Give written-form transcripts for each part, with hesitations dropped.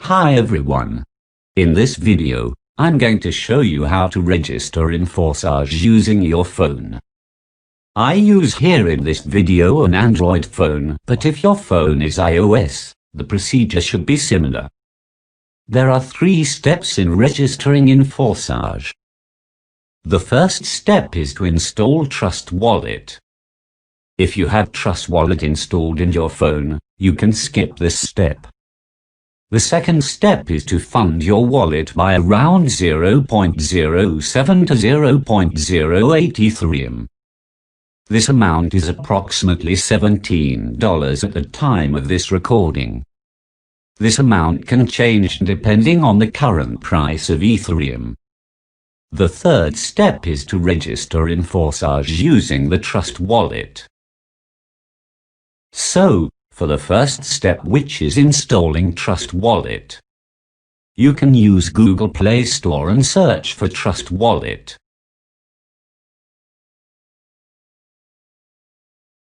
Hi everyone. In this video, I'm going to show you how to register in Forsage using your phone. I use here in this video an Android phone, but if your phone is iOS, the procedure should be similar. There are 3 steps in registering in Forsage. The first step is to install Trust Wallet. If you have Trust Wallet installed in your phone, you can skip this step. The second step is to fund your wallet by around 0.07 to 0.08 Ethereum. This amount is approximately $17 at the time of this recording. This amount can change depending on the current price of Ethereum. The third step is to register in Forsage using the Trust Wallet. So, for the first step, which is installing Trust Wallet, you can use Google Play Store and search for Trust Wallet.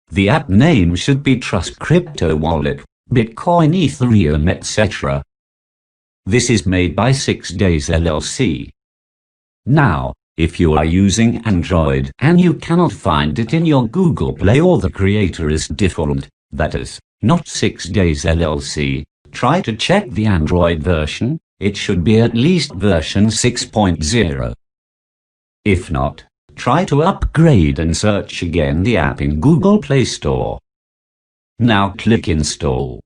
The app name should be Trust Crypto Wallet, Bitcoin, Ethereum, etc. This is made by 6 Days LLC. Now, if you are using Android and you cannot find it in your Google Play or the creator is different, that is, not 6 Days LLC, try to check the Android version. It should be at least version 6.0. If not, try to upgrade and search again the app in Google Play Store. Now click Install.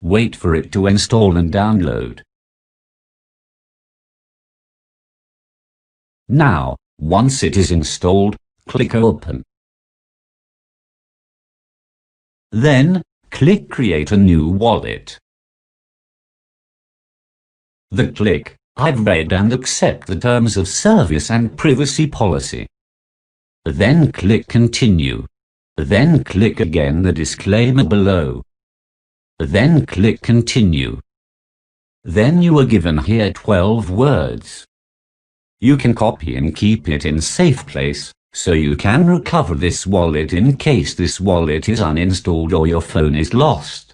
Wait for it to install and download. Now, once it is installed, click Open. Then, click Create a new wallet. Click I've read and accept the terms of service and privacy policy. Then click Continue. Then click again the disclaimer below. Then click Continue. Then you are given here 12 words. You can copy and keep it in safe place, so you can recover this wallet in case this wallet is uninstalled or your phone is lost.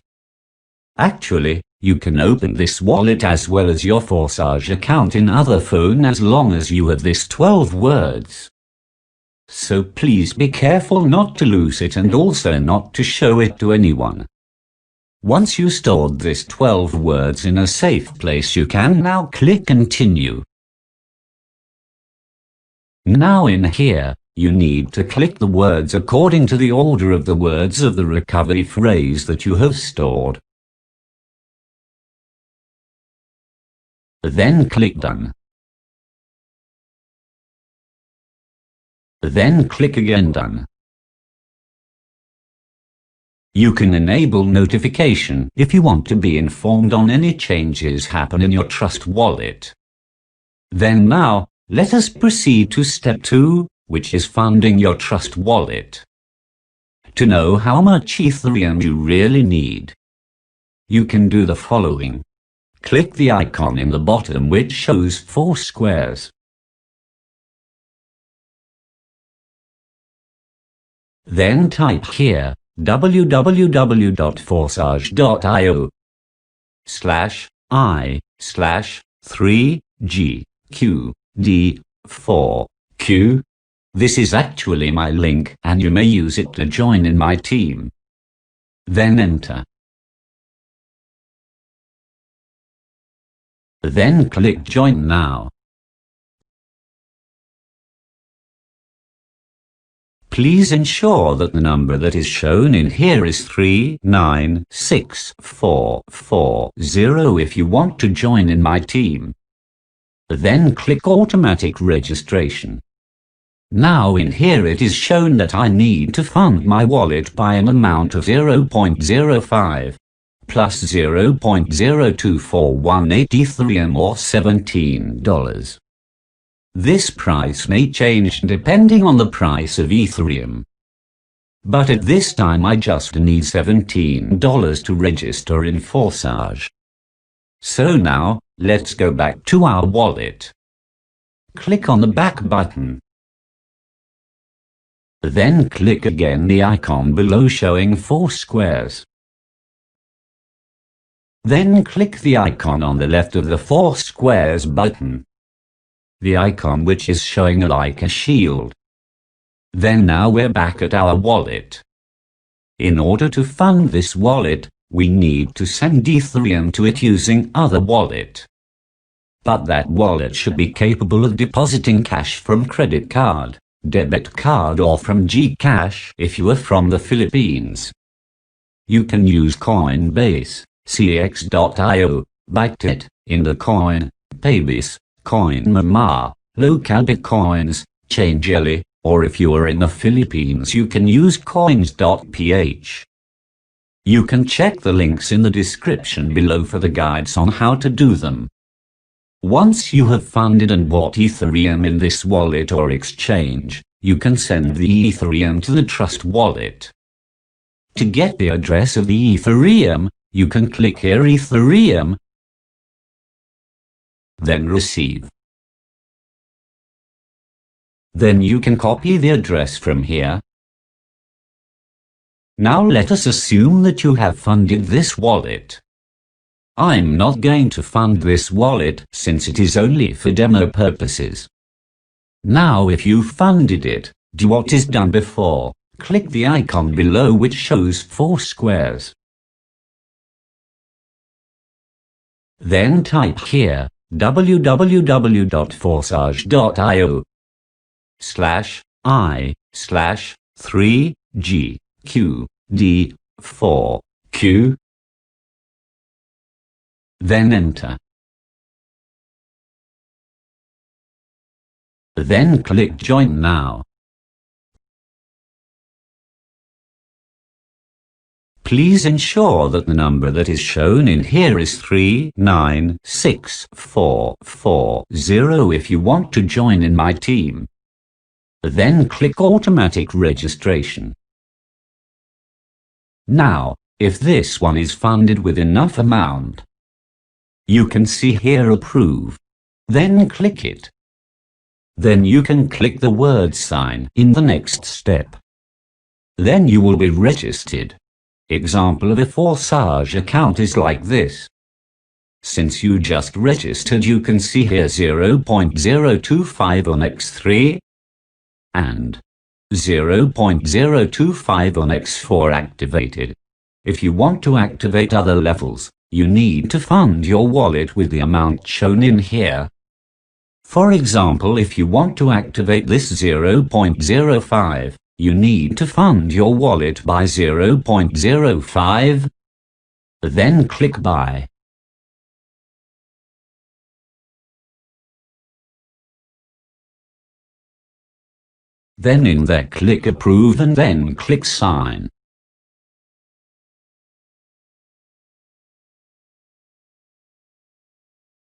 Actually, you can open this wallet as well as your Forsage account in other phone as long as you have this 12 words. So please be careful not to lose it and also not to show it to anyone. Once you stored this 12 words in a safe place, you can now click Continue. Now in here, you need to click the words according to the order of the words of the recovery phrase that you have stored. Then click Done. Then click again Done. You can enable notification if you want to be informed on any changes happen in your Trust Wallet. Then now, let us proceed to step 2, which is funding your Trust Wallet. To know how much Ethereum you really need, you can do the following. Click the icon in the bottom which shows 4 squares. Then type here www.forsage.io/i/3GQD4Q. This is actually my link and you may use it to join in my team. Then enter. Then click Join Now. Please ensure that the number that is shown in here is 396440 if you want to join in my team. Then click Automatic Registration. Now in here it is shown that I need to fund my wallet by an amount of 0.05 plus 0.02418 Ethereum or $17. This price may change depending on the price of Ethereum. But at this time I just need $17 to register in Forsage. So now, let's go back to our wallet. Click on the back button. Then click again the icon below showing 4 squares. Then click the icon on the left of the 4 squares button. The icon which is showing like a shield. Then now we're back at our wallet. In order to fund this wallet, we need to send Ethereum to it using other wallet. But that wallet should be capable of depositing cash from credit card, debit card or from Gcash if you are from the Philippines. You can use Coinbase, CX.io, Baitit, Indocoin, Paybase, CoinMama, Local Bitcoins, Changelly, or if you are in the Philippines you can use coins.ph. You can check the links in the description below for the guides on how to do them. Once you have funded and bought Ethereum in this wallet or exchange, you can send the Ethereum to the Trust wallet. To get the address of the Ethereum, you can click here Ethereum, then Receive. Then you can copy the address from here. Now let us assume that you have funded this wallet. I'm not going to fund this wallet since it is only for demo purposes. Now if you funded it, do what is done before. Click the icon below which shows 4 squares. Then type here www.forsage.io/i/3GQD4Q. Then enter. Then click Join Now. Please ensure that the number that is shown in here is 396440 if you want to join in my team. Then click Automatic Registration. Now, if this one is funded with enough amount, you can see here Approve. Then click it. Then you can click the word sign in the next step. Then you will be registered. Example of a Forsage account is like this. Since you just registered, you can see here 0.025 on X3 and 0.025 on X4 activated. If you want to activate other levels, you need to fund your wallet with the amount shown in here. For example, if you want to activate this 0.05, you need to fund your wallet by 0.05. Then click Buy. Then in there click Approve and then click Sign.